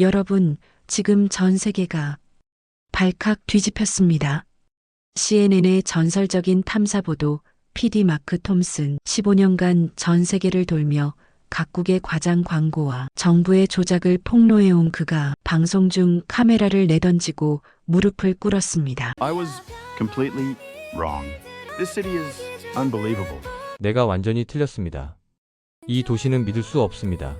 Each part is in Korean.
여러분, 지금 전 세계가 발칵 뒤집혔습니다. CNN의 전설적인 탐사보도 PD 마크 톰슨 15년간 전 세계를 돌며 각국의 과장 광고와 정부의 조작을 폭로해온 그가 방송 중 카메라를 내던지고 무릎을 꿇었습니다. I was completely wrong. This city is unbelievable. 내가 완전히 틀렸습니다. 이 도시는 믿을 수 없습니다.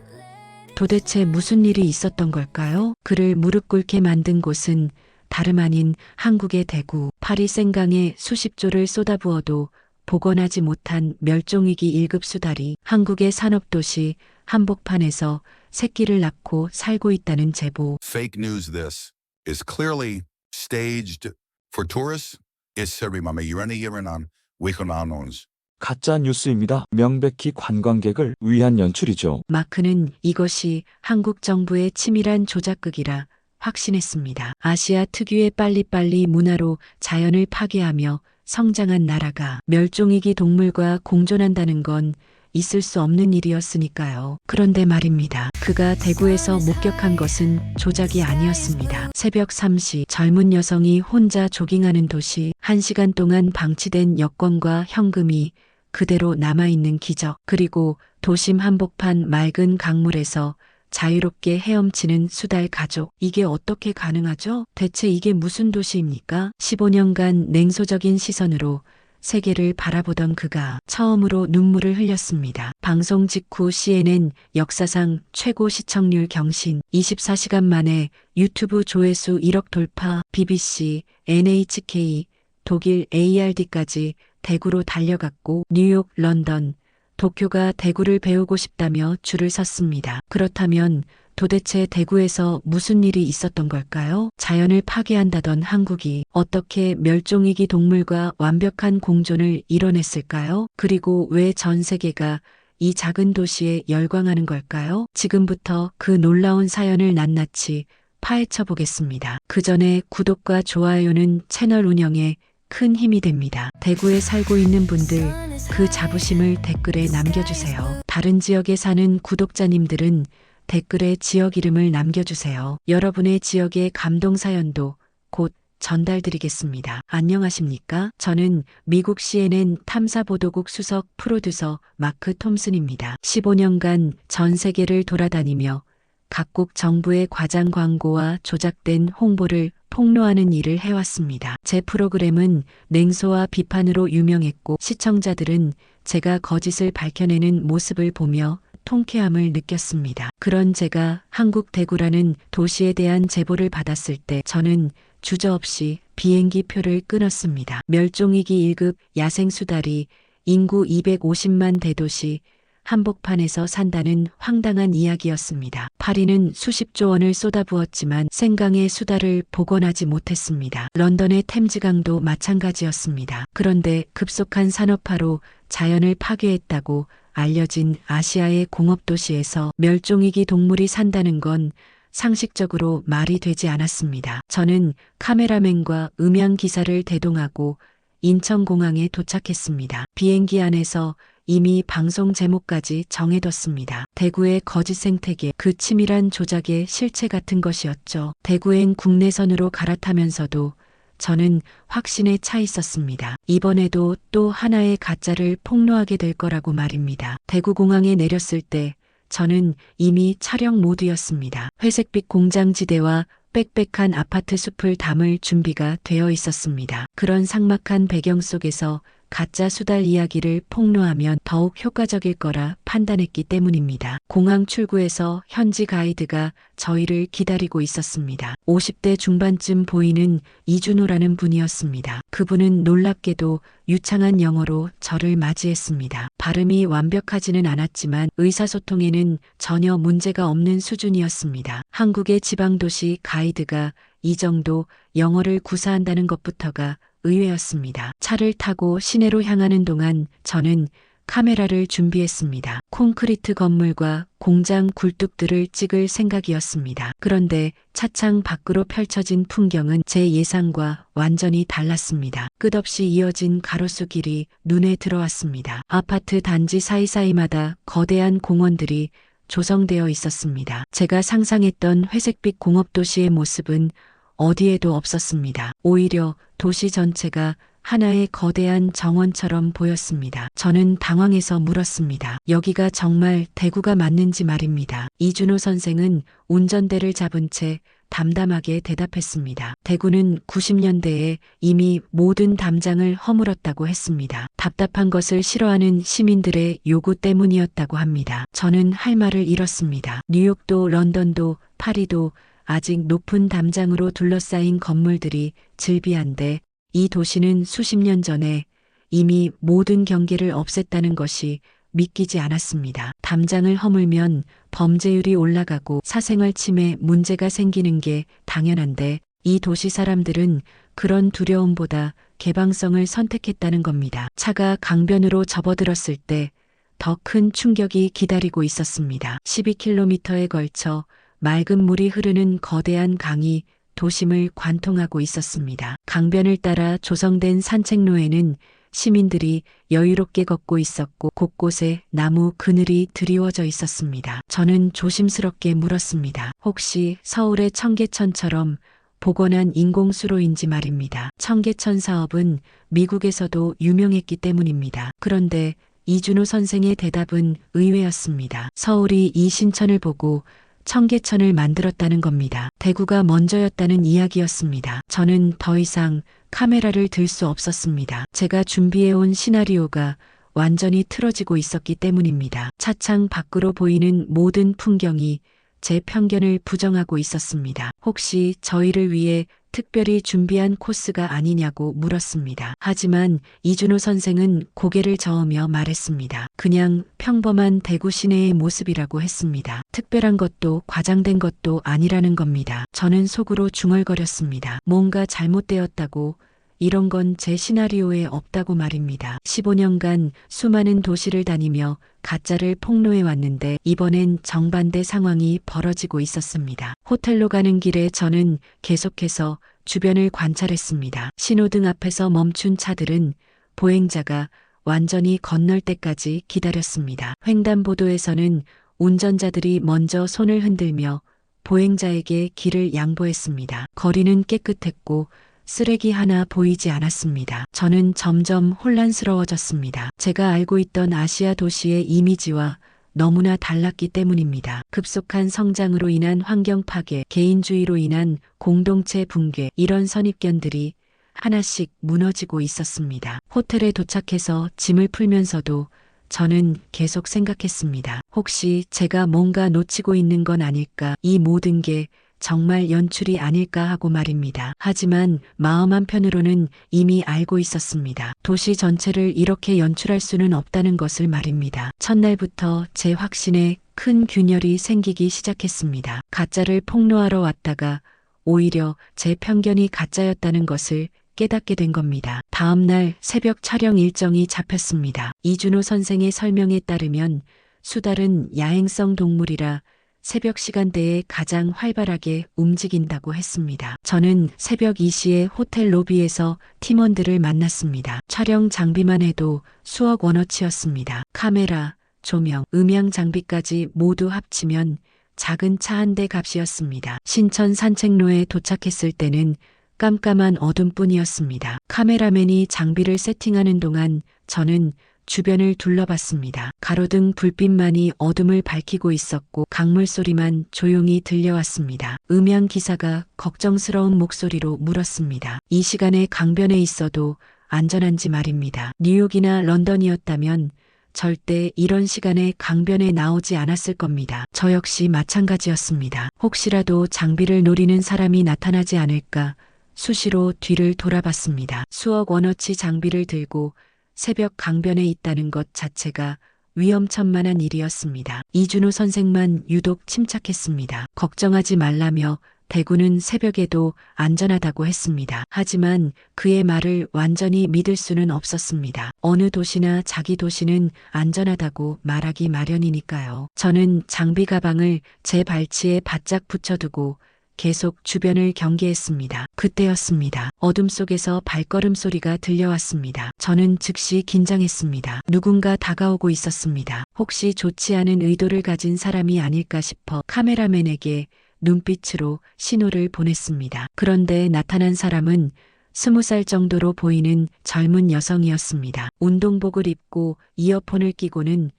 도대체 무슨 일이 있었던 걸까요? 그를 무릎 꿇게 만든 곳은 다름 아닌 한국의 대구, 파리 생강에 수십 조를 쏟아부어도 복원하지 못한 멸종위기 1급 수달이 한국의 산업도시 한복판에서 새끼를 낳고 살고 있다는 제보. Fake news this is clearly staged for tourists. It's 세리맘의 일어난 위헌안ons. 가짜 뉴스입니다. 명백히 관광객을 위한 연출이죠. 마크는 이것이 한국 정부의 치밀한 조작극이라 확신했습니다. 아시아 특유의 빨리빨리 문화로 자연을 파괴하며 성장한 나라가 멸종위기 동물과 공존한다는 건 있을 수 없는 일이었으니까요. 그런데 말입니다. 그가 대구에서 목격한 것은 조작이 아니었습니다. 새벽 3시 젊은 여성이 혼자 조깅하는 도시, 1시간 동안 방치된 여권과 현금이 그대로 남아있는 기적, 그리고 도심 한복판 맑은 강물에서 자유롭게 헤엄치는 수달 가족. 이게 어떻게 가능하죠? 대체 이게 무슨 도시입니까? 15년간 냉소적인 시선으로 세계를 바라보던 그가 처음으로 눈물을 흘렸습니다. 방송 직후 CNN 역사상 최고 시청률 경신, 24시간 만에 유튜브 조회수 1억 돌파, BBC, NHK, 독일 ARD까지 대구로 달려갔고 뉴욕, 런던, 도쿄가 대구를 배우고 싶다며 줄을 섰습니다. 그렇다면 도대체 대구에서 무슨 일이 있었던 걸까요? 자연을 파괴한다던 한국이 어떻게 멸종위기 동물과 완벽한 공존을 이뤄냈을까요? 그리고 왜 전 세계가 이 작은 도시에 열광하는 걸까요? 지금부터 그 놀라운 사연을 낱낱이 파헤쳐 보겠습니다. 그 전에 구독과 좋아요는 채널 운영에 큰 힘이 됩니다. 대구에 살고 있는 분들, 그 자부심을 댓글에 남겨주세요. 다른 지역에 사는 구독자님들은 댓글에 지역 이름을 남겨주세요. 여러분의 지역의 감동 사연도 곧 전달드리겠습니다. 안녕하십니까? 저는 미국 CNN 탐사보도국 수석 프로듀서 마크 톰슨입니다. 15년간 전 세계를 돌아다니며 각국 정부의 과장 광고와 조작된 홍보를 폭로하는 일을 해왔습니다. 제 프로그램은 냉소와 비판으로 유명했고 시청자들은 제가 거짓을 밝혀내는 모습을 보며 통쾌함을 느꼈습니다. 그런 제가 한국 대구라는 도시에 대한 제보를 받았을 때 저는 주저없이 비행기 표를 끊었습니다. 멸종위기 1급 야생수달이 인구 250만 대도시 한복판에서 산다는 황당한 이야기였습니다. 파리는 수십조 원을 쏟아부었지만 생강의 수달을 복원하지 못했습니다. 런던의 템즈강도 마찬가지였습니다. 그런데 급속한 산업화로 자연을 파괴했다고 알려진 아시아의 공업도시에서 멸종위기 동물이 산다는 건 상식적으로 말이 되지 않았습니다. 저는 카메라맨과 음향 기사를 대동하고 인천공항에 도착했습니다. 비행기 안에서 이미 방송 제목까지 정해뒀습니다. 대구의 거짓 생태계, 그 치밀한 조작의 실체 같은 것이었죠. 대구행 국내선으로 갈아타면서도 저는 확신에 차 있었습니다. 이번에도 또 하나의 가짜를 폭로하게 될 거라고 말입니다. 대구공항에 내렸을 때 저는 이미 촬영 모드였습니다. 회색빛 공장지대와 빽빽한 아파트 숲을 담을 준비가 되어 있었습니다. 그런 삭막한 배경 속에서 가짜 수달 이야기를 폭로하면 더욱 효과적일 거라 판단했기 때문입니다. 공항 출구에서 현지 가이드가 저희를 기다리고 있었습니다. 50대 중반쯤 보이는 이준호라는 분이었습니다. 그분은 놀랍게도 유창한 영어로 저를 맞이했습니다. 발음이 완벽하지는 않았지만 의사소통에는 전혀 문제가 없는 수준이었습니다. 한국의 지방도시 가이드가 이 정도 영어를 구사한다는 것부터가 의외였습니다. 차를 타고 시내로 향하는 동안 저는 카메라를 준비했습니다. 콘크리트 건물과 공장 굴뚝들을 찍을 생각이었습니다. 그런데 차창 밖으로 펼쳐진 풍경은 제 예상과 완전히 달랐습니다. 끝없이 이어진 가로수 길이 눈에 들어왔습니다. 아파트 단지 사이사이마다 거대한 공원들이 조성되어 있었습니다. 제가 상상했던 회색빛 공업도시의 모습은 어디에도 없었습니다. 오히려 도시 전체가 하나의 거대한 정원처럼 보였습니다. 저는 당황해서 물었습니다. 여기가 정말 대구가 맞는지 말입니다. 이준호 선생은 운전대를 잡은 채 담담하게 대답했습니다. 대구는 90년대에 이미 모든 담장을 허물었다고 했습니다. 답답한 것을 싫어하는 시민들의 요구 때문이었다고 합니다. 저는 할 말을 잃었습니다. 뉴욕도 런던도 파리도 아직 높은 담장으로 둘러싸인 건물들이 즐비한데 이 도시는 수십 년 전에 이미 모든 경계를 없앴다는 것이 믿기지 않았습니다. 담장을 허물면 범죄율이 올라가고 사생활 침해 문제가 생기는 게 당연한데 이 도시 사람들은 그런 두려움보다 개방성을 선택했다는 겁니다. 차가 강변으로 접어들었을 때 더 큰 충격이 기다리고 있었습니다. 12km에 걸쳐 맑은 물이 흐르는 거대한 강이 도심을 관통하고 있었습니다. 강변을 따라 조성된 산책로에는 시민들이 여유롭게 걷고 있었고 곳곳에 나무 그늘이 드리워져 있었습니다. 저는 조심스럽게 물었습니다. 혹시 서울의 청계천처럼 복원한 인공수로인지 말입니다. 청계천 사업은 미국에서도 유명했기 때문입니다. 그런데 이준호 선생의 대답은 의외였습니다. 서울이 이 신천을 보고 청계천을 만들었다는 겁니다. 대구가 먼저였다는 이야기였습니다. 저는 더 이상 카메라를 들 수 없었습니다. 제가 준비해온 시나리오가 완전히 틀어지고 있었기 때문입니다. 차창 밖으로 보이는 모든 풍경이 제 편견을 부정하고 있었습니다. 혹시 저희를 위해 특별히 준비한 코스가 아니냐고 물었습니다. 하지만 이준호 선생은 고개를 저으며 말했습니다. 그냥 평범한 대구 시내의 모습이라고 했습니다. 특별한 것도 과장된 것도 아니라는 겁니다. 저는 속으로 중얼거렸습니다. 뭔가 잘못되었다고, 이런 건 제 시나리오에 없다고 말입니다. 15년간 수많은 도시를 다니며 가짜를 폭로해 왔는데 이번엔 정반대 상황이 벌어지고 있었습니다. 호텔로 가는 길에 저는 계속해서 주변을 관찰했습니다. 신호등 앞에서 멈춘 차들은 보행자가 완전히 건널 때까지 기다렸습니다. 횡단보도에서는 운전자들이 먼저 손을 흔들며 보행자에게 길을 양보했습니다. 거리는 깨끗했고 쓰레기 하나 보이지 않았습니다. 저는 점점 혼란스러워졌습니다. 제가 알고 있던 아시아 도시의 이미지와 너무나 달랐기 때문입니다. 급속한 성장으로 인한 환경 파괴, 개인주의로 인한 공동체 붕괴, 이런 선입견들이 하나씩 무너지고 있었습니다. 호텔에 도착해서 짐을 풀면서도 저는 계속 생각했습니다. 혹시 제가 뭔가 놓치고 있는 건 아닐까? 이 모든 게 정말 연출이 아닐까 하고 말입니다. 하지만 마음 한편으로는 이미 알고 있었습니다. 도시 전체를 이렇게 연출할 수는 없다는 것을 말입니다. 첫날부터 제 확신에 큰 균열이 생기기 시작했습니다. 가짜를 폭로하러 왔다가 오히려 제 편견이 가짜였다는 것을 깨닫게 된 겁니다. 다음 날 새벽 촬영 일정이 잡혔습니다. 이준호 선생의 설명에 따르면 수달은 야행성 동물이라 새벽 시간대에 가장 활발하게 움직인다고 했습니다. 저는 새벽 2시에 호텔 로비에서 팀원들을 만났습니다. 촬영 장비만 해도 수억 원어치였습니다. 카메라, 조명, 음향 장비까지 모두 합치면 작은 차 한 대 값이었습니다. 신천 산책로에 도착했을 때는 깜깜한 어둠뿐이었습니다. 카메라맨이 장비를 세팅하는 동안 저는 주변을 둘러봤습니다. 가로등 불빛만이 어둠을 밝히고 있었고 강물 소리만 조용히 들려왔습니다. 음향 기사가 걱정스러운 목소리로 물었습니다. 이 시간에 강변에 있어도 안전한지 말입니다. 뉴욕이나 런던이었다면 절대 이런 시간에 강변에 나오지 않았을 겁니다. 저 역시 마찬가지였습니다. 혹시라도 장비를 노리는 사람이 나타나지 않을까 수시로 뒤를 돌아봤습니다. 수억 원어치 장비를 들고 새벽 강변에 있다는 것 자체가 위험천만한 일이었습니다. 이준호 선생만 유독 침착했습니다. 걱정하지 말라며 대구는 새벽에도 안전하다고 했습니다. 하지만 그의 말을 완전히 믿을 수는 없었습니다. 어느 도시나 자기 도시는 안전하다고 말하기 마련이니까요. 저는 장비 가방을 제 발치에 바짝 붙여두고 계속 주변을 경계했습니다. 그때였습니다. 어둠 속에서 발걸음 소리가 들려왔습니다. 저는 즉시 긴장했습니다. 누군가 다가오고 있었습니다. 혹시 좋지 않은 의도를 가진 사람이 아닐까 싶어 카메라맨에게 눈빛으로 신호를 보냈습니다. 그런데 나타난 사람은 20살 정도로 보이는 젊은 여성이었습니다. 운동복을 입고 이어폰을 끼고는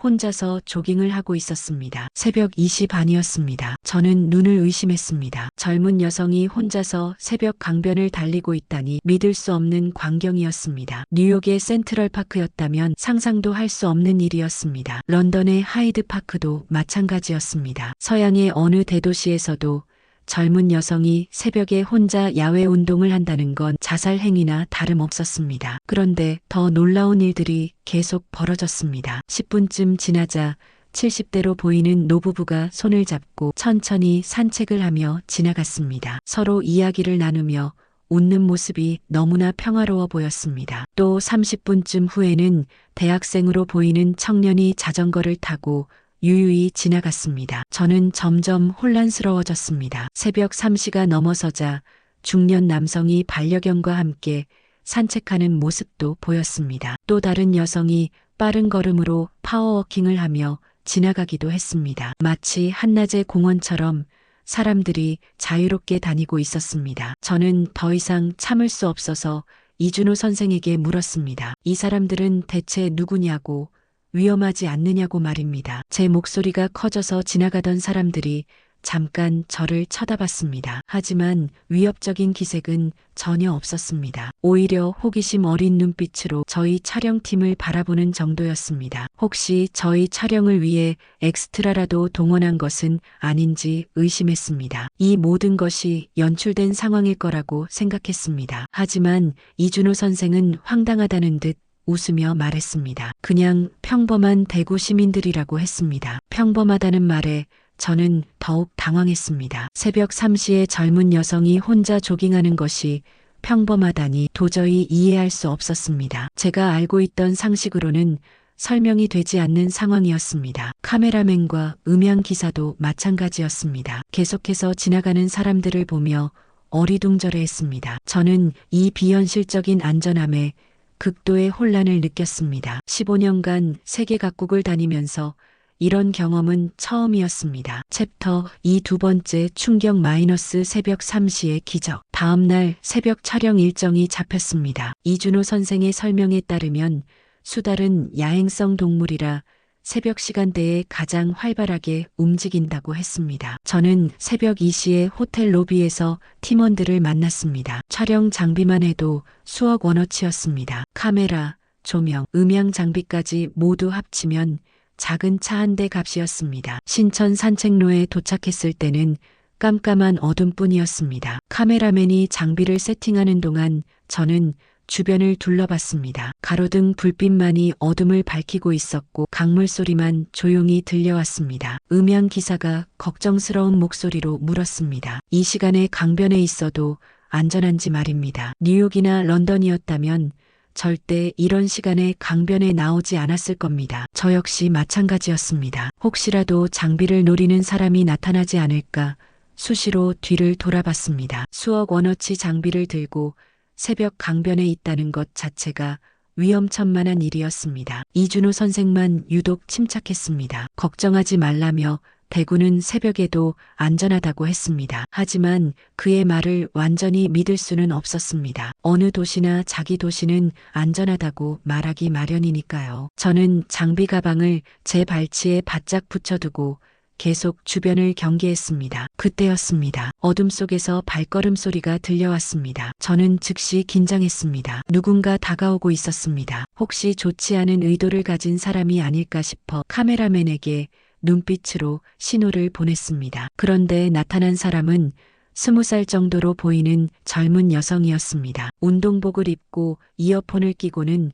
혼자서 조깅을 하고 있었습니다. 새벽 2시 반이었습니다. 저는 눈을 의심했습니다. 젊은 여성이 혼자서 새벽 강변을 달리고 있다니 믿을 수 없는 광경이었습니다. 뉴욕의 센트럴파크였다면 상상도 할 수 없는 일이었습니다. 런던의 하이드파크도 마찬가지였습니다. 서양의 어느 대도시에서도 젊은 여성이 새벽에 혼자 야외 운동을 한다는 건 자살 행위나 다름없었습니다. 그런데 더 놀라운 일들이 계속 벌어졌습니다. 10분쯤 지나자 70대로 보이는 노부부가 손을 잡고 천천히 산책을 하며 지나갔습니다. 서로 이야기를 나누며 웃는 모습이 너무나 평화로워 보였습니다. 또 30분쯤 후에는 대학생으로 보이는 청년이 자전거를 타고 유유히 지나갔습니다. 저는 점점 혼란스러워졌습니다. 새벽 3시가 넘어서자 중년 남성이 반려견과 함께 산책하는 모습도 보였습니다. 또 다른 여성이 빠른 걸음으로 파워워킹을 하며 지나가기도 했습니다. 마치 한낮의 공원처럼 사람들이 자유롭게 다니고 있었습니다. 저는 더 이상 참을 수 없어서 이준호 선생에게 물었습니다. 이 사람들은 대체 누구냐고, 위험하지 않느냐고 말입니다. 제 목소리가 커져서 지나가던 사람들이 잠깐 저를 쳐다봤습니다. 하지만 위협적인 기색은 전혀 없었습니다. 오히려 호기심 어린 눈빛으로 저희 촬영팀을 바라보는 정도였습니다. 혹시 저희 촬영을 위해 엑스트라라도 동원한 것은 아닌지 의심했습니다. 이 모든 것이 연출된 상황일 거라고 생각했습니다. 하지만 이준호 선생은 황당하다는 듯 웃으며 말했습니다. 그냥 평범한 대구 시민들이라고 했습니다. 평범하다는 말에 저는 더욱 당황했습니다. 새벽 3시에 젊은 여성이 혼자 조깅하는 것이 평범하다니 도저히 이해할 수 없었습니다. 제가 알고 있던 상식으로는 설명이 되지 않는 상황이었습니다. 카메라맨과 음향 기사도 마찬가지였습니다. 계속해서 지나가는 사람들을 보며 어리둥절해했습니다. 저는 이 비현실적인 안전함에 극도의 혼란을 느꼈습니다. 15년간 세계 각국을 다니면서 이런 경험은 처음이었습니다. 챕터 2 두 번째 충격 마이너스 새벽 3시의 기적. 다음 날 새벽 촬영 일정이 잡혔습니다. 이준호 선생의 설명에 따르면 수달은 야행성 동물이라 새벽 시간대에 가장 활발하게 움직인다고 했습니다. 저는 새벽 2시에 호텔 로비에서 팀원들을 만났습니다. 촬영 장비만 해도 수억 원어치였습니다. 카메라, 조명, 음향 장비까지 모두 합치면 작은 차 한 대 값이었습니다. 신천 산책로에 도착했을 때는 깜깜한 어둠뿐이었습니다. 카메라맨이 장비를 세팅하는 동안 저는 주변을 둘러봤습니다. 가로등 불빛만이 어둠을 밝히고 있었고 강물 소리만 조용히 들려왔습니다. 음향 기사가 걱정스러운 목소리로 물었습니다. 이 시간에 강변에 있어도 안전한지 말입니다. 뉴욕이나 런던이었다면 절대 이런 시간에 강변에 나오지 않았을 겁니다. 저 역시 마찬가지였습니다. 혹시라도 장비를 노리는 사람이 나타나지 않을까 수시로 뒤를 돌아봤습니다. 수억 원어치 장비를 들고 새벽 강변에 있다는 것 자체가 위험천만한 일이었습니다. 이준호 선생만 유독 침착했습니다. 걱정하지 말라며 대구는 새벽에도 안전하다고 했습니다. 하지만 그의 말을 완전히 믿을 수는 없었습니다. 어느 도시나 자기 도시는 안전하다고 말하기 마련이니까요. 저는 장비 가방을 제 발치에 바짝 붙여두고 계속 주변을 경계했습니다. 그때였습니다. 어둠 속에서 발걸음 소리가 들려왔습니다. 저는 즉시 긴장했습니다. 누군가 다가오고 있었습니다. 혹시 좋지 않은 의도를 가진 사람이 아닐까 싶어 카메라맨에게 눈빛으로 신호를 보냈습니다. 그런데 나타난 사람은 20살 정도로 보이는 젊은 여성이었습니다. 운동복을 입고 이어폰을 끼고는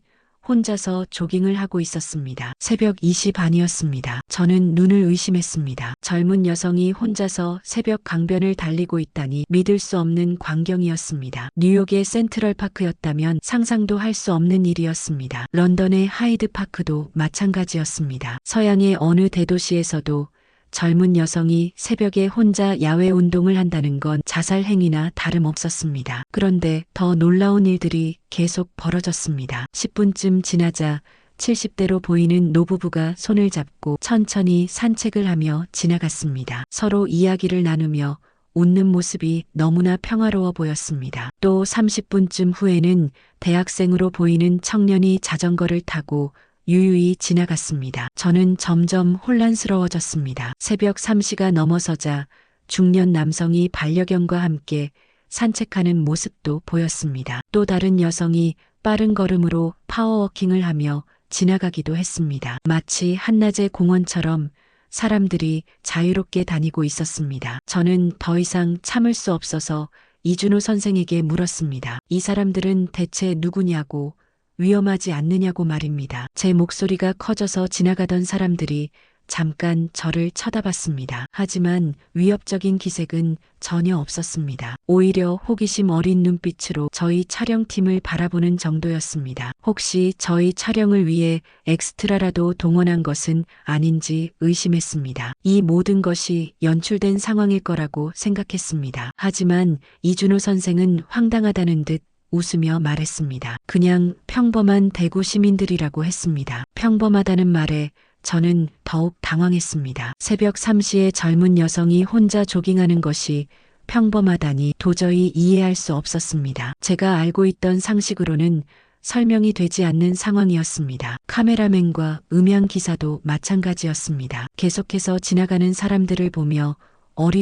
혼자서 조깅을 하고 있었습니다. 새벽 2시 반이었습니다. 저는 눈을 의심했습니다. 젊은 여성이 혼자서 새벽 강변을 달리고 있다니 믿을 수 없는 광경이었습니다. 뉴욕의 센트럴파크였다면 상상도 할 수 없는 일이었습니다. 런던의 하이드파크도 마찬가지였습니다. 서양의 어느 대도시에서도 젊은 여성이 새벽에 혼자 야외 운동을 한다는 건 자살 행위나 다름없었습니다. 그런데 더 놀라운 일들이 계속 벌어졌습니다. 10분쯤 지나자 70대로 보이는 노부부가 손을 잡고 천천히 산책을 하며 지나갔습니다. 서로 이야기를 나누며 웃는 모습이 너무나 평화로워 보였습니다. 또 30분쯤 후에는 대학생으로 보이는 청년이 자전거를 타고 유유히 지나갔습니다. 저는 점점 혼란스러워졌습니다. 새벽 3시가 넘어서자 중년 남성이 반려견과 함께 산책하는 모습도 보였습니다. 또 다른 여성이 빠른 걸음으로 파워워킹을 하며 지나가기도 했습니다. 마치 한낮의 공원처럼 사람들이 자유롭게 다니고 있었습니다. 저는 더 이상 참을 수 없어서 이준호 선생에게 물었습니다. 이 사람들은 대체 누구냐고, 위험하지 않느냐고 말입니다. 제 목소리가 커져서 지나가던 사람들이 잠깐 저를 쳐다봤습니다. 하지만 위협적인 기색은 전혀 없었습니다. 오히려 호기심 어린 눈빛으로 저희 촬영팀을 바라보는 정도였습니다. 혹시 저희 촬영을 위해 엑스트라라도 동원한 것은 아닌지 의심했습니다. 이 모든 것이 연출된 상황일 거라고 생각했습니다. 하지만 이준호 선생은 황당하다는 듯 웃으며 말했습니다. 그냥 평범한 대구 시민들이라고 했습니다. 평범하다는 말에 저는 더욱 당황했습니다. 새벽 3시에 젊은 여성이 혼자 조깅하는 것이 평범하다니 도저히 이해할 수 없었습니다. 제가 알고 있던 상식으로는 설명이 되지 않는 상황이었습니다. 카메라맨과 음향 기사도 마찬가지였습니다. 계속해서 지나가는 사람들을 보며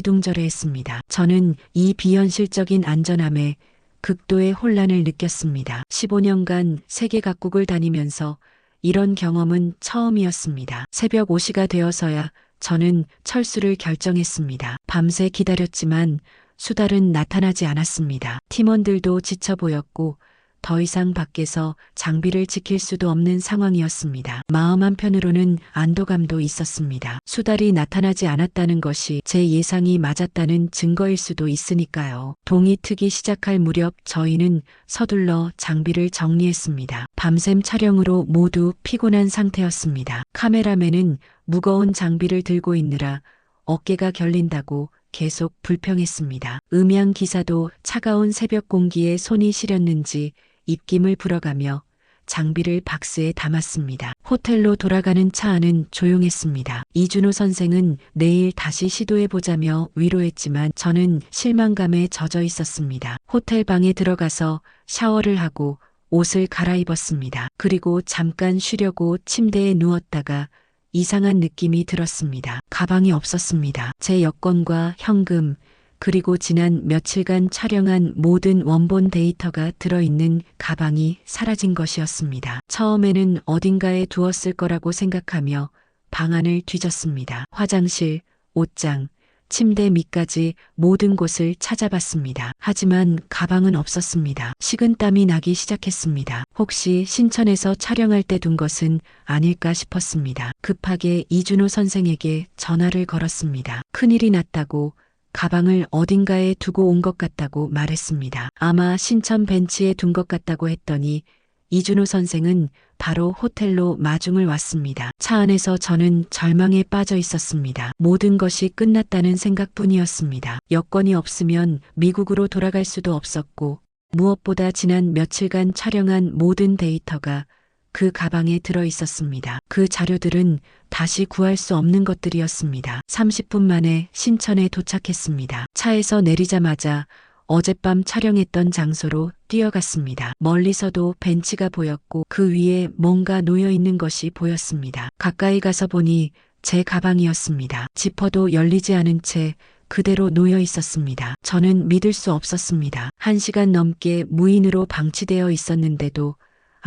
어리둥절해했습니다. 저는 이 비현실적인 안전함에 극도의 혼란을 느꼈습니다. 15년간 세계 각국을 다니면서 이런 경험은 처음이었습니다. 새벽 5시가 되어서야 저는 철수를 결정했습니다. 밤새 기다렸지만 수달은 나타나지 않았습니다. 팀원들도 지쳐 보였고 더 이상 밖에서 장비를 지킬 수도 없는 상황이었습니다. 마음 한편으로는 안도감도 있었습니다. 수달이 나타나지 않았다는 것이 제 예상이 맞았다는 증거일 수도 있으니까요. 동이 트기 시작할 무렵 저희는 서둘러 장비를 정리했습니다. 밤샘 촬영으로 모두 피곤한 상태였습니다. 카메라맨은 무거운 장비를 들고 있느라 어깨가 결린다고 계속 불평했습니다. 음향 기사도 차가운 새벽 공기에 손이 시렸는지 입김을 불어가며 장비를 박스에 담았습니다. 호텔로 돌아가는 차 안은 조용했습니다. 이준호 선생은 내일 다시 시도해보자며 위로했지만 저는 실망감에 젖어 있었습니다. 호텔 방에 들어가서 샤워를 하고 옷을 갈아입었습니다. 그리고 잠깐 쉬려고 침대에 누웠다가 이상한 느낌이 들었습니다. 가방이 없었습니다. 제 여권과 현금, 그리고 지난 며칠간 촬영한 모든 원본 데이터가 들어있는 가방이 사라진 것이었습니다. 처음에는 어딘가에 두었을 거라고 생각하며 방안을 뒤졌습니다. 화장실, 옷장, 침대 밑까지 모든 곳을 찾아봤습니다. 하지만 가방은 없었습니다. 식은땀이 나기 시작했습니다. 혹시 신천에서 촬영할 때 둔 것은 아닐까 싶었습니다. 급하게 이준호 선생에게 전화를 걸었습니다. 큰일이 났다고, 가방을 어딘가에 두고 온 것 같다고 말했습니다. 아마 신천 벤치에 둔 것 같다고 했더니 이준호 선생은 바로 호텔로 마중을 왔습니다. 차 안에서 저는 절망에 빠져 있었습니다. 모든 것이 끝났다는 생각뿐이었습니다. 여권이 없으면 미국으로 돌아갈 수도 없었고 무엇보다 지난 며칠간 촬영한 모든 데이터가 그 가방에 들어 있었습니다. 그 자료들은 다시 구할 수 없는 것들이었습니다. 30분 만에 신천에 도착했습니다. 차에서 내리자마자 어젯밤 촬영했던 장소로 뛰어갔습니다. 멀리서도 벤치가 보였고 그 위에 뭔가 놓여 있는 것이 보였습니다. 가까이 가서 보니 제 가방이었습니다. 지퍼도 열리지 않은 채 그대로 놓여 있었습니다. 저는 믿을 수 없었습니다. 1시간 넘게 무인으로 방치되어 있었는데도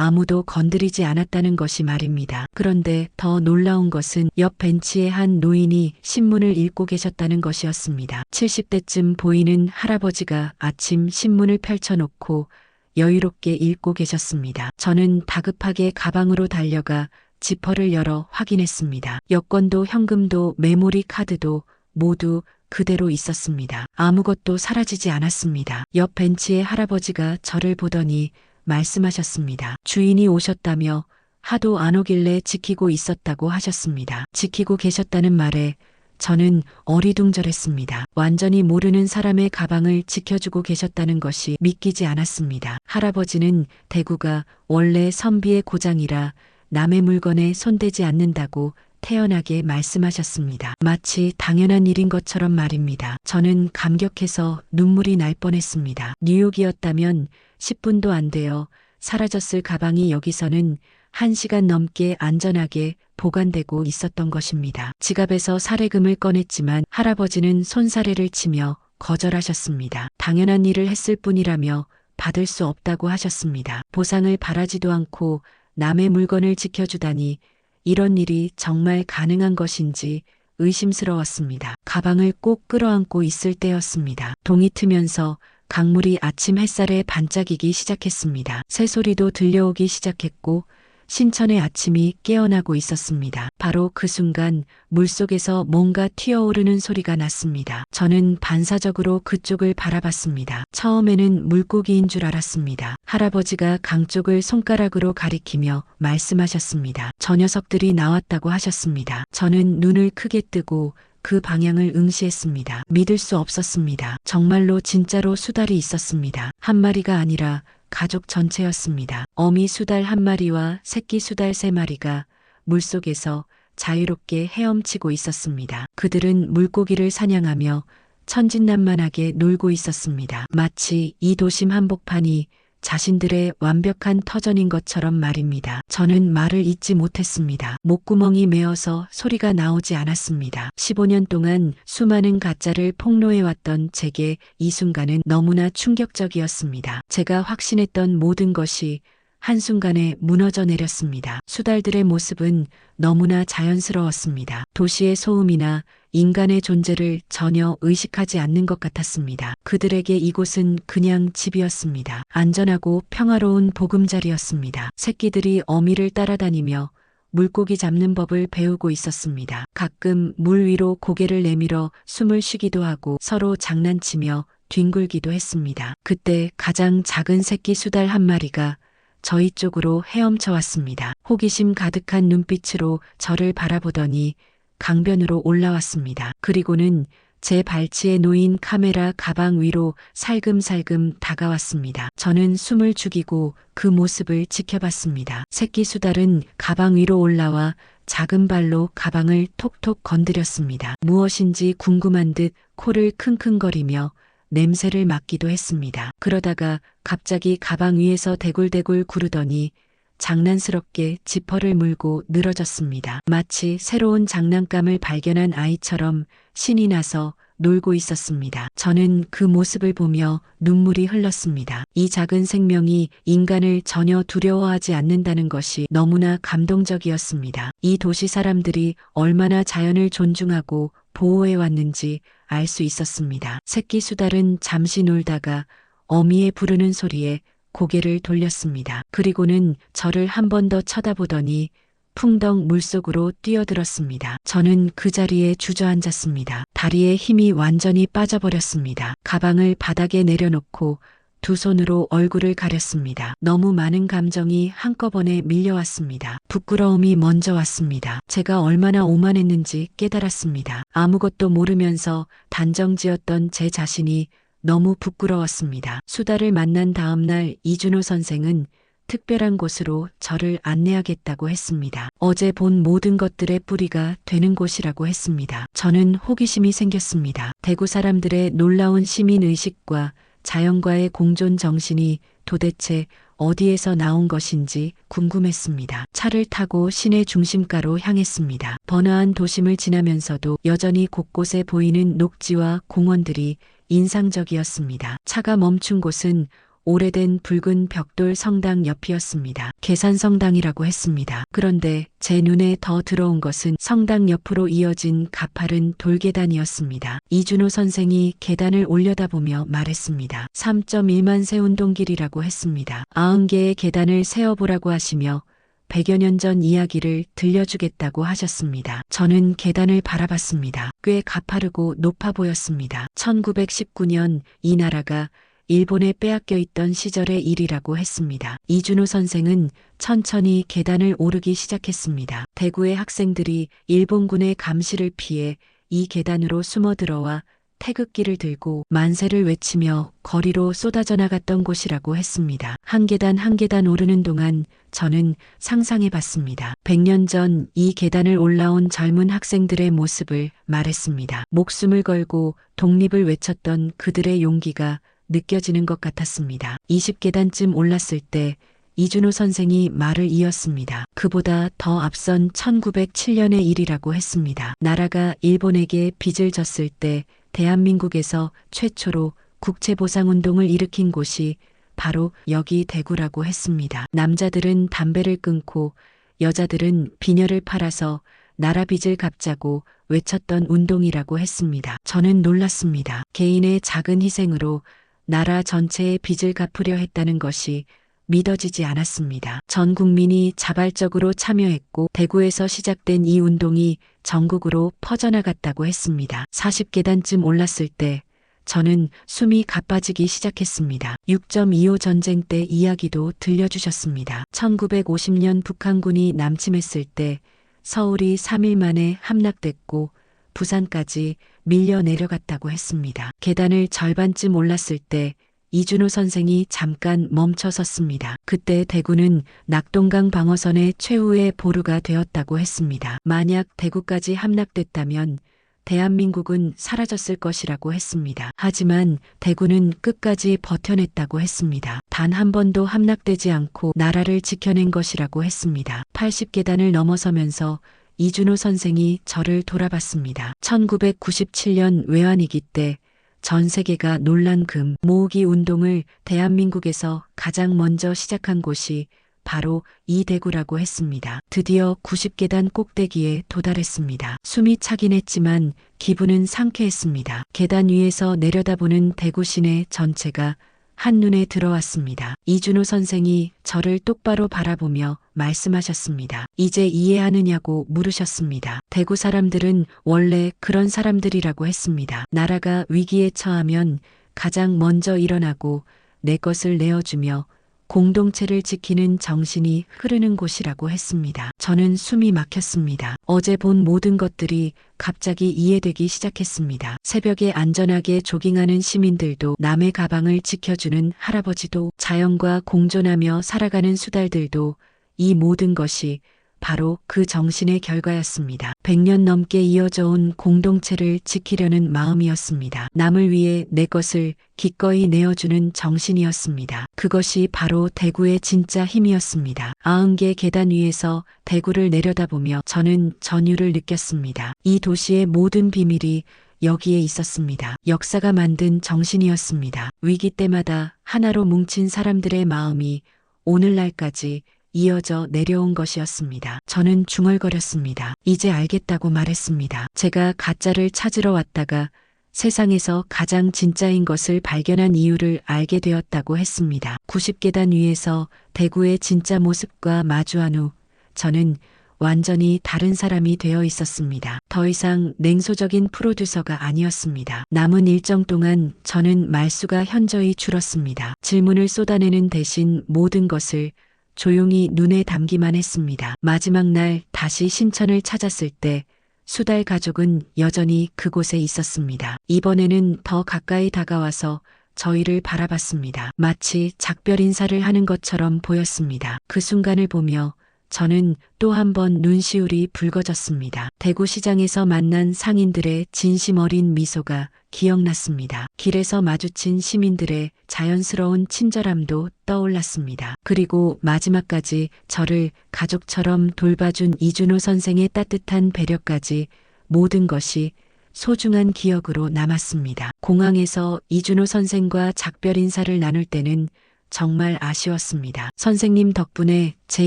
아무도 건드리지 않았다는 것이 말입니다. 그런데 더 놀라운 것은 옆 벤치에 한 노인이 신문을 읽고 계셨다는 것이었습니다. 70대쯤 보이는 할아버지가 아침 신문을 펼쳐놓고 여유롭게 읽고 계셨습니다. 저는 다급하게 가방으로 달려가 지퍼를 열어 확인했습니다. 여권도 현금도 메모리 카드도 모두 그대로 있었습니다. 아무것도 사라지지 않았습니다. 옆 벤치의 할아버지가 저를 보더니 말씀하셨습니다. 주인이 오셨다며, 하도 안 오길래 지키고 있었다고 하셨습니다. 지키고 계셨다는 말에 저는 어리둥절했습니다. 완전히 모르는 사람의 가방을 지켜주고 계셨다는 것이 믿기지 않았습니다. 할아버지는 대구가 원래 선비의 고장이라 남의 물건에 손대지 않는다고 태연하게 말씀하셨습니다. 마치 당연한 일인 것처럼 말입니다. 저는 감격해서 눈물이 날 뻔했습니다. 뉴욕이었다면 10분도 안 되어 사라졌을 가방이 여기서는 1시간 넘게 안전하게 보관되고 있었던 것입니다. 지갑에서 사례금을 꺼냈지만 할아버지는 손사래를 치며 거절하셨습니다. 당연한 일을 했을 뿐이라며 받을 수 없다고 하셨습니다. 보상을 바라지도 않고 남의 물건을 지켜주다니 이런 일이 정말 가능한 것인지 의심스러웠습니다. 가방을 꼭 끌어안고 있을 때였습니다. 동이 트면서 강물이 아침 햇살에 반짝이기 시작했습니다. 새소리도 들려오기 시작했고 신천의 아침이 깨어나고 있었습니다. 바로 그 순간 물속에서 뭔가 튀어오르는 소리가 났습니다. 저는 반사적으로 그쪽을 바라봤습니다. 처음에는 물고기인 줄 알았습니다. 할아버지가 강 쪽을 손가락으로 가리키며 말씀하셨습니다. 저 녀석들이 나왔다고 하셨습니다. 저는 눈을 크게 뜨고 그 방향을 응시했습니다. 믿을 수 없었습니다. 정말로 진짜로 수달이 있었습니다. 한 마리가 아니라 가족 전체였습니다. 어미 수달 1마리와 새끼 수달 3마리가 물속에서 자유롭게 헤엄치고 있었습니다. 그들은 물고기를 사냥하며 천진난만하게 놀고 있었습니다. 마치 이 도심 한복판이 자신들의 완벽한 터전인 것처럼 말입니다. 저는 말을 잇지 못했습니다. 목구멍이 메어서 소리가 나오지 않았습니다. 15년 동안 수많은 가짜를 폭로해왔던 제게 이 순간은 너무나 충격적이었습니다. 제가 확신했던 모든 것이 한순간에 무너져 내렸습니다. 수달들의 모습은 너무나 자연스러웠습니다. 도시의 소음이나 인간의 존재를 전혀 의식하지 않는 것 같았습니다. 그들에게 이곳은 그냥 집이었습니다. 안전하고 평화로운 보금자리였습니다. 새끼들이 어미를 따라다니며 물고기 잡는 법을 배우고 있었습니다. 가끔 물 위로 고개를 내밀어 숨을 쉬기도 하고 서로 장난치며 뒹굴기도 했습니다. 그때 가장 작은 새끼 수달 1마리가 저희 쪽으로 헤엄쳐 왔습니다. 호기심 가득한 눈빛으로 저를 바라보더니 강변으로 올라왔습니다. 그리고는 제 발치에 놓인 카메라 가방 위로 살금살금 다가왔습니다. 저는 숨을 죽이고 그 모습을 지켜봤습니다. 새끼 수달은 가방 위로 올라와 작은 발로 가방을 톡톡 건드렸습니다. 무엇인지 궁금한 듯 코를 킁킁거리며 냄새를 맡기도 했습니다. 그러다가 갑자기 가방 위에서 대굴대굴 구르더니 장난스럽게 지퍼를 물고 늘어졌습니다. 마치 새로운 장난감을 발견한 아이처럼 신이 나서 놀고 있었습니다. 저는 그 모습을 보며 눈물이 흘렀습니다. 이 작은 생명이 인간을 전혀 두려워하지 않는다는 것이 너무나 감동적이었습니다. 이 도시 사람들이 얼마나 자연을 존중하고 보호해왔는지 알 수 있었습니다. 새끼 수달은 잠시 놀다가 어미의 부르는 소리에 고개를 돌렸습니다. 그리고는 저를 한 번 더 쳐다보더니 풍덩 물속으로 뛰어들었습니다. 저는 그 자리에 주저앉았습니다. 다리에 힘이 완전히 빠져버렸습니다. 가방을 바닥에 내려놓고 두 손으로 얼굴을 가렸습니다. 너무 많은 감정이 한꺼번에 밀려왔습니다. 부끄러움이 먼저 왔습니다. 제가 얼마나 오만했는지 깨달았습니다. 아무것도 모르면서 단정지었던 제 자신이 너무 부끄러웠습니다. 수달을 만난 다음 날 이준호 선생은 특별한 곳으로 저를 안내하겠다고 했습니다. 어제 본 모든 것들의 뿌리가 되는 곳이라고 했습니다. 저는 호기심이 생겼습니다. 대구 사람들의 놀라운 시민의식과 자연과의 공존 정신이 도대체 어디에서 나온 것인지 궁금했습니다. 차를 타고 시내 중심가로 향했습니다. 번화한 도심을 지나면서도 여전히 곳곳에 보이는 녹지와 공원들이 인상적이었습니다. 차가 멈춘 곳은 오래된 붉은 벽돌 성당 옆이었습니다. 계산성당이라고 했습니다. 그런데 제 눈에 더 들어온 것은 성당 옆으로 이어진 가파른 돌계단이었습니다. 이준호 선생이 계단을 올려다보며 말했습니다. 3.1만 세 운동길이라고 했습니다. 90개의 계단을 세어보라고 하시며 100여 년 전 이야기를 들려주겠다고 하셨습니다. 저는 계단을 바라봤습니다. 꽤 가파르고 높아 보였습니다. 1919년 이 나라가 일본에 빼앗겨 있던 시절의 일이라고 했습니다. 이준호 선생은 천천히 계단을 오르기 시작했습니다. 대구의 학생들이 일본군의 감시를 피해 이 계단으로 숨어 들어와 태극기를 들고 만세를 외치며 거리로 쏟아져 나갔던 곳이라고 했습니다. 한 계단 한 계단 오르는 동안 저는 상상해 봤습니다. 100년 전 이 계단을 올라온 젊은 학생들의 모습을 말했습니다. 목숨을 걸고 독립을 외쳤던 그들의 용기가 느껴지는 것 같았습니다. 20계단쯤 올랐을 때 이준호 선생이 말을 이었습니다. 그보다 더 앞선 1907년의 일이라고 했습니다. 나라가 일본에게 빚을 졌을 때 대한민국에서 최초로 국채보상운동을 일으킨 곳이 바로 여기 대구라고 했습니다. 남자들은 담배를 끊고 여자들은 비녀를 팔아서 나라 빚을 갚자고 외쳤던 운동이라고 했습니다. 저는 놀랐습니다. 개인의 작은 희생으로 나라 전체의 빚을 갚으려 했다는 것이 믿어지지 않았습니다. 전 국민이 자발적으로 참여했고 대구에서 시작된 이 운동이 전국으로 퍼져나갔다고 했습니다. 40계단쯤 올랐을 때 저는 숨이 가빠지기 시작했습니다. 6.25 전쟁 때 이야기도 들려주셨습니다. 1950년 북한군이 남침했을 때 서울이 3일 만에 함락됐고 부산까지 밀려 내려갔다고 했습니다. 계단을 절반쯤 올랐을 때 이준호 선생이 잠깐 멈춰 섰습니다. 그때 대구는 낙동강 방어선의 최후의 보루가 되었다고 했습니다. 만약 대구까지 함락됐다면 대한민국은 사라졌을 것이라고 했습니다. 하지만 대구는 끝까지 버텨냈다고 했습니다. 단 한 번도 함락되지 않고 나라를 지켜낸 것이라고 했습니다. 80계단을 넘어서면서 이준호 선생이 저를 돌아봤습니다. 1997년 외환위기 때 전 세계가 놀란 금 모으기 운동을 대한민국에서 가장 먼저 시작한 곳이 바로 이 대구라고 했습니다. 드디어 90계단 꼭대기에 도달했습니다. 숨이 차긴 했지만 기분은 상쾌했습니다. 계단 위에서 내려다보는 대구 시내 전체가 한눈에 들어왔습니다. 이준호 선생이 저를 똑바로 바라보며 말씀하셨습니다. 이제 이해하느냐고 물으셨습니다. 대구 사람들은 원래 그런 사람들이라고 했습니다. 나라가 위기에 처하면 가장 먼저 일어나고 내 것을 내어주며 공동체를 지키는 정신이 흐르는 곳이라고 했습니다. 저는 숨이 막혔습니다. 어제 본 모든 것들이 갑자기 이해되기 시작했습니다. 새벽에 안전하게 조깅하는 시민들도, 남의 가방을 지켜주는 할아버지도, 자연과 공존하며 살아가는 수달들도, 이 모든 것이 바로 그 정신의 결과였습니다. 100년 넘게 이어져 온 공동체를 지키려는 마음이었습니다. 남을 위해 내 것을 기꺼이 내어주는 정신이었습니다. 그것이 바로 대구의 진짜 힘이었습니다. 90개 계단 위에서 대구를 내려다보며 저는 전율을 느꼈습니다. 이 도시의 모든 비밀이 여기에 있었습니다. 역사가 만든 정신이었습니다. 위기 때마다 하나로 뭉친 사람들의 마음이 오늘날까지 이어져 내려온 것이었습니다. 저는 중얼거렸습니다. 이제 알겠다고 말했습니다. 제가 가짜를 찾으러 왔다가 세상에서 가장 진짜인 것을 발견한 이유를 알게 되었다고 했습니다. 90계단 위에서 대구의 진짜 모습과 마주한 후 저는 완전히 다른 사람이 되어 있었습니다. 더 이상 냉소적인 프로듀서가 아니었습니다. 남은 일정 동안 저는 말수가 현저히 줄었습니다. 질문을 쏟아내는 대신 모든 것을 조용히 눈에 담기만 했습니다. 마지막 날 다시 신천을 찾았을 때 수달 가족은 여전히 그곳에 있었습니다. 이번에는 더 가까이 다가와서 저희를 바라봤습니다. 마치 작별 인사를 하는 것처럼 보였습니다. 그 순간을 보며 저는 또 한 번 눈시울이 붉어졌습니다. 대구시장에서 만난 상인들의 진심 어린 미소가 기억났습니다. 길에서 마주친 시민들의 자연스러운 친절함도 떠올랐습니다. 그리고 마지막까지 저를 가족처럼 돌봐준 이준호 선생의 따뜻한 배려까지 모든 것이 소중한 기억으로 남았습니다. 공항에서 이준호 선생과 작별 인사를 나눌 때는 정말 아쉬웠습니다. 선생님 덕분에 제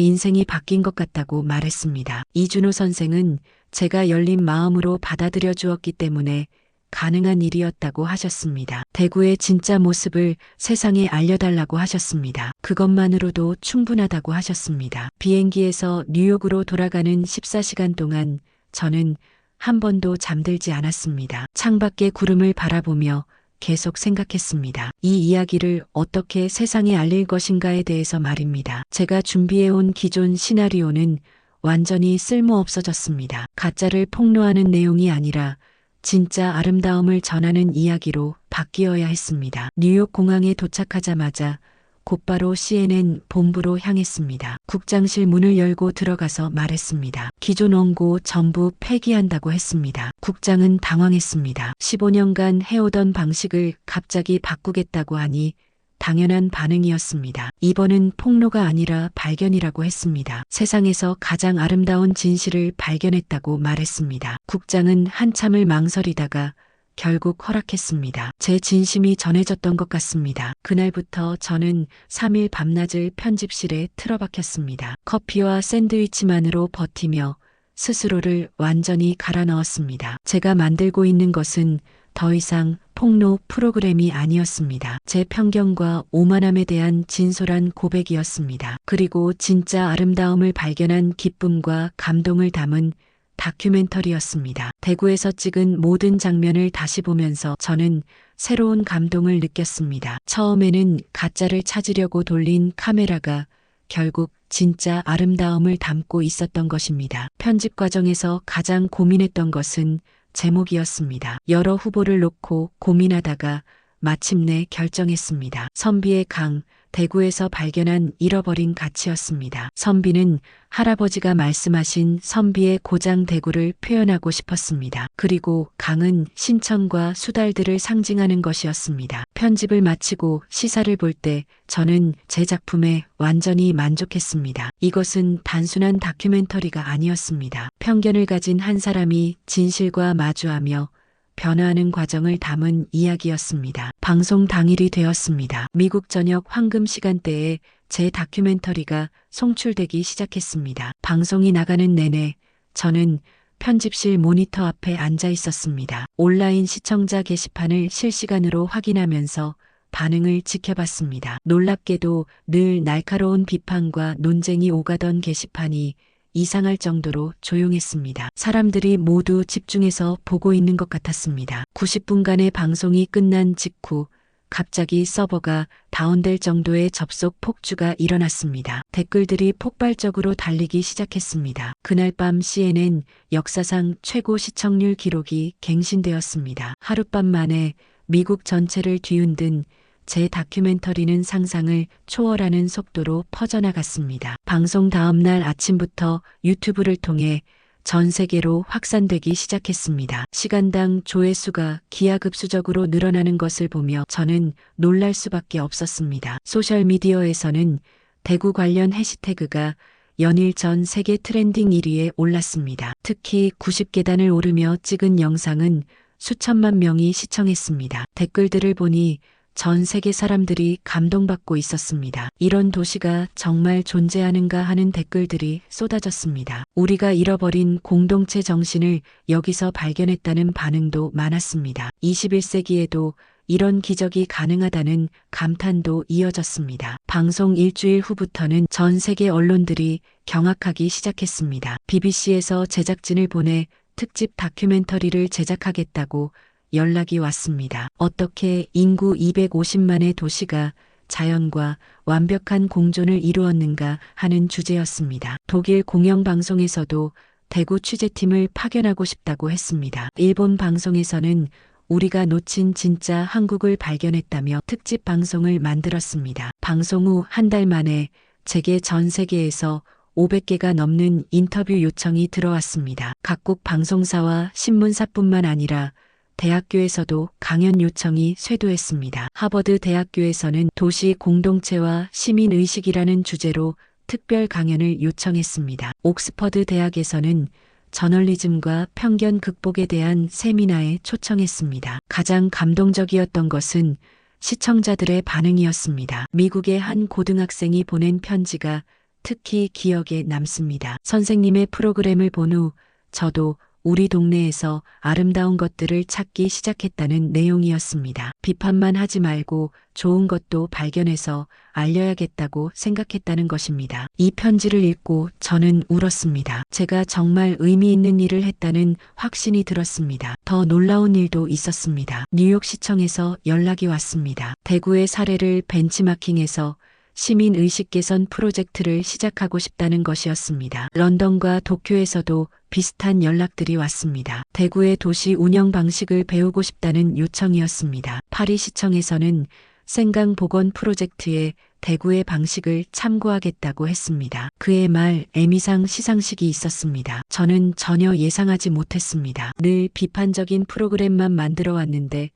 인생이 바뀐 것 같다고 말했습니다. 이준호 선생은 제가 열린 마음으로 받아들여 주었기 때문에 가능한 일이었다고 하셨습니다. 대구의 진짜 모습을 세상에 알려달라고 하셨습니다. 그것만으로도 충분하다고 하셨습니다. 비행기에서 뉴욕으로 돌아가는 14시간 동안 저는 한 번도 잠들지 않았습니다. 창밖의 구름을 바라보며 계속 생각했습니다. 이 이야기를 어떻게 세상에 알릴 것인가에 대해서 말입니다. 제가 준비해온 기존 시나리오는 완전히 쓸모없어졌습니다. 가짜를 폭로하는 내용이 아니라 진짜 아름다움을 전하는 이야기로 바뀌어야 했습니다. 뉴욕 공항에 도착하자마자 곧바로 CNN 본부로 향했습니다. 국장실 문을 열고 들어가서 말했습니다. 기존 원고 전부 폐기한다고 했습니다. 국장은 당황했습니다. 15년간 해오던 방식을 갑자기 바꾸겠다고 하니 당연한 반응이었습니다. 이번은 폭로가 아니라 발견이라고 했습니다. 세상에서 가장 아름다운 진실을 발견했다고 말했습니다. 국장은 한참을 망설이다가 결국 허락했습니다. 제 진심이 전해졌던 것 같습니다. 그날부터 저는 3일 밤낮을 편집실에 틀어박혔습니다. 커피와 샌드위치만으로 버티며 스스로를 완전히 갈아 넣었습니다. 제가 만들고 있는 것은 더 이상 폭로 프로그램이 아니었습니다. 제 편견과 오만함에 대한 진솔한 고백이었습니다. 그리고 진짜 아름다움을 발견한 기쁨과 감동을 담은 다큐멘터리였습니다. 대구에서 찍은 모든 장면을 다시 보면서 저는 새로운 감동을 느꼈습니다. 처음에는 가짜를 찾으려고 돌린 카메라가 결국 진짜 아름다움을 담고 있었던 것입니다. 편집 과정에서 가장 고민했던 것은 제목이었습니다. 여러 후보를 놓고 고민하다가 마침내 결정했습니다. 선비의 강, 대구에서 발견한 잃어버린 가치였습니다. 선비는 할아버지가 말씀하신 선비의 고장 대구를 표현하고 싶었습니다. 그리고 강은 신천과 수달들을 상징하는 것이었습니다. 편집을 마치고 시사를 볼 때 저는 제 작품에 완전히 만족했습니다. 이것은 단순한 다큐멘터리가 아니었습니다. 편견을 가진 한 사람이 진실과 마주하며 변화하는 과정을 담은 이야기였습니다. 방송 당일이 되었습니다. 미국 저녁 황금 시간대에 제 다큐멘터리가 송출되기 시작했습니다. 방송이 나가는 내내 저는 편집실 모니터 앞에 앉아 있었습니다. 온라인 시청자 게시판을 실시간으로 확인하면서 반응을 지켜봤습니다. 놀랍게도 늘 날카로운 비판과 논쟁이 오가던 게시판이 이상할 정도로 조용했습니다. 사람들이 모두 집중해서 보고 있는 것 같았습니다. 90분간의 방송이 끝난 직후 갑자기 서버가 다운될 정도의 접속 폭주가 일어났습니다. 댓글들이 폭발적으로 달리기 시작했습니다. 그날 밤 CNN 역사상 최고 시청률 기록이 갱신되었습니다. 하룻밤 만에 미국 전체를 뒤흔든 제 다큐멘터리는 상상을 초월하는 속도로 퍼져나갔습니다. 방송 다음 날 아침부터 유튜브를 통해 전 세계로 확산되기 시작했습니다. 시간당 조회수가 기하급수적으로 늘어나는 것을 보며 저는 놀랄 수밖에 없었습니다. 소셜미디어에서는 대구 관련 해시태그가 연일 전 세계 트렌딩 1위에 올랐습니다. 특히 90계단을 오르며 찍은 영상은 수천만 명이 시청했습니다. 댓글들을 보니 전 세계 사람들이 감동받고 있었습니다. 이런 도시가 정말 존재하는가 하는 댓글들이 쏟아졌습니다. 우리가 잃어버린 공동체 정신을 여기서 발견했다는 반응도 많았습니다. 21세기에도 이런 기적이 가능하다는 감탄도 이어졌습니다. 방송 일주일 후부터는 전 세계 언론들이 경악하기 시작했습니다. BBC에서 제작진을 보내 특집 다큐멘터리를 제작하겠다고 연락이 왔습니다. 어떻게 인구 250만의 도시가 자연과 완벽한 공존을 이루었는가 하는 주제였습니다. 독일 공영방송에서도 대구 취재팀을 파견하고 싶다고 했습니다. 일본 방송에서는 우리가 놓친 진짜 한국을 발견했다며 특집 방송을 만들었습니다. 방송 후 한 달 만에 제게 전 세계에서 500개가 넘는 인터뷰 요청이 들어왔습니다. 각국 방송사와 신문사뿐만 아니라 대학교에서도 강연 요청이 쇄도했습니다. 하버드 대학교에서는 도시 공동체와 시민의식이라는 주제로 특별 강연을 요청했습니다. 옥스퍼드 대학에서는 저널리즘과 편견 극복에 대한 세미나에 초청했습니다. 가장 감동적이었던 것은 시청자들의 반응이었습니다. 미국의 한 고등학생이 보낸 편지가 특히 기억에 남습니다. 선생님의 프로그램을 본 후 저도 우리 동네에서 아름다운 것들을 찾기 시작했다는 내용이었습니다. 비판만 하지 말고 좋은 것도 발견해서 알려야겠다고 생각했다는 것입니다. 이 편지를 읽고 저는 울었습니다. 제가 정말 의미 있는 일을 했다는 확신이 들었습니다. 더 놀라운 일도 있었습니다. 뉴욕시청에서 연락이 왔습니다. 대구의 사례를 벤치마킹해서 시민 의식 개선 프로젝트를 시작하고 싶다는 것이었습니다. 런던과 도쿄에서도 비슷한 연락들이 왔습니다. 대구의 도시 운영 방식을 배우고 싶다는 요청이었습니다. 파리시청에서는 생강 복원 프로젝트에 대구의 방식을 참고하겠다고 했습니다. 그의 말 에미상 시상식이 있었습니다. 저는 전혀 예상하지 못했습니다. 늘 비판적인 프로그램만 만들어 왔는데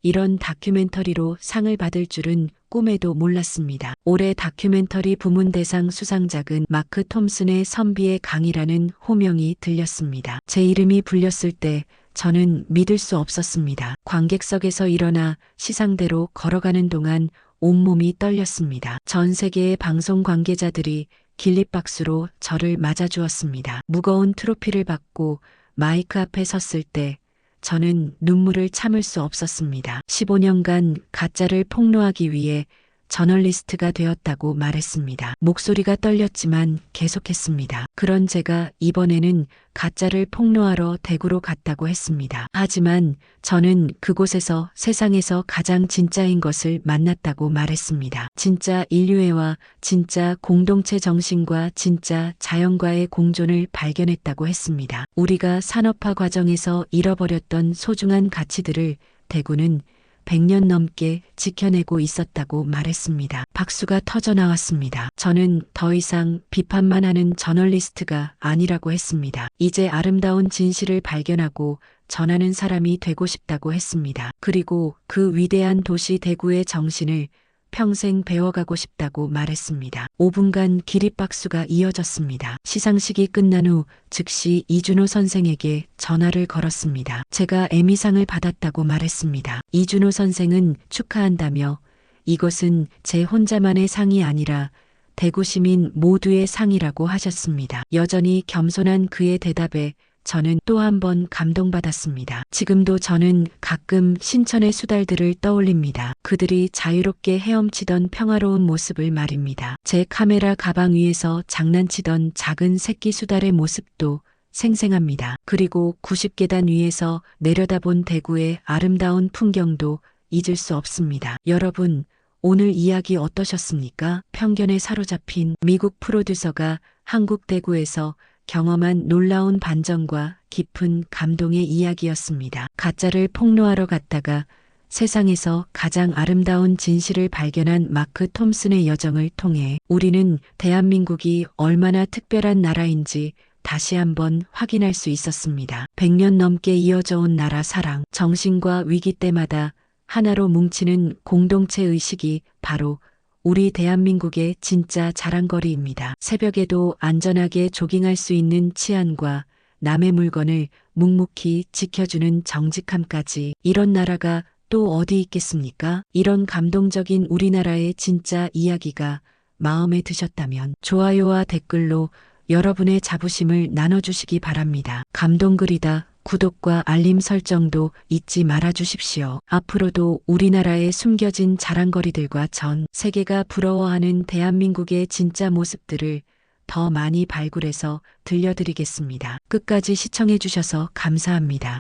이런 다큐멘터리로 상을 받을 줄은 꿈에도 몰랐습니다. 올해 다큐멘터리 부문 대상 수상작은 마크 톰슨의 선비의 강이라는 호명이 들렸습니다. 제 이름이 불렸을 때 저는 믿을 수 없었습니다. 관객석에서 일어나 시상대로 걸어가는 동안 온몸이 떨렸습니다. 전 세계의 방송 관계자들이 길립박수로 저를 맞아주었습니다. 무거운 트로피를 받고 마이크 앞에 섰을 때 저는 눈물을 참을 수 없었습니다. 15년간 가짜를 폭로하기 위해 저널리스트가 되었다고 말했습니다. 목소리가 떨렸지만 계속했습니다. 그런 제가 이번에는 가짜를 폭로하러 대구로 갔다고 했습니다. 하지만 저는 그곳에서 세상에서 가장 진짜인 것을 만났다고 말했습니다. 진짜 인류애와 진짜 공동체 정신과 진짜 자연과의 공존을 발견했다고 했습니다. 우리가 산업화 과정에서 잃어버렸던 소중한 가치들을 대구는 100년 넘게 지켜내고 있었다고 말했습니다. 박수가 터져 나왔습니다. 저는 더 이상 비판만 하는 저널리스트가 아니라고 했습니다. 이제 아름다운 진실을 발견하고 전하는 사람이 되고 싶다고 했습니다. 그리고 그 위대한 도시 대구의 정신을 평생 배워가고 싶다고 말했습니다. 5분간 기립박수가 이어졌습니다. 시상식이 끝난 후 즉시 이준호 선생에게 전화를 걸었습니다. 제가 에미상을 받았다고 말했습니다. 이준호 선생은 축하한다며 이것은 제 혼자만의 상이 아니라 대구 시민 모두의 상이라고 하셨습니다. 여전히 겸손한 그의 대답에 저는 또 한 번 감동받았습니다. 지금도 저는 가끔 신천의 수달들을 떠올립니다. 그들이 자유롭게 헤엄치던 평화로운 모습을 말입니다. 제 카메라 가방 위에서 장난치던 작은 새끼 수달의 모습도 생생합니다. 그리고 90계단 위에서 내려다본 대구의 아름다운 풍경도 잊을 수 없습니다. 여러분, 오늘 이야기 어떠셨습니까? 편견에 사로잡힌 미국 프로듀서가 한국 대구에서 경험한 놀라운 반전과 깊은 감동의 이야기였습니다. 가짜를 폭로하러 갔다가 세상에서 가장 아름다운 진실을 발견한 마크 톰슨의 여정을 통해 우리는 대한민국이 얼마나 특별한 나라인지 다시 한번 확인할 수 있었습니다. 100년 넘게 이어져 온 나라 사랑, 정신과 위기 때마다 하나로 뭉치는 공동체 의식이 바로 우리 대한민국의 진짜 자랑거리입니다. 새벽에도 안전하게 조깅할 수 있는 치안과 남의 물건을 묵묵히 지켜주는 정직함까지 이런 나라가 또 어디 있겠습니까? 이런 감동적인 우리나라의 진짜 이야기가 마음에 드셨다면 좋아요와 댓글로 여러분의 자부심을 나눠주시기 바랍니다. 감동글이다. 구독과 알림 설정도 잊지 말아 주십시오. 앞으로도 우리나라의 숨겨진 자랑거리들과 전 세계가 부러워하는 대한민국의 진짜 모습들을 더 많이 발굴해서 들려드리겠습니다. 끝까지 시청해 주셔서 감사합니다.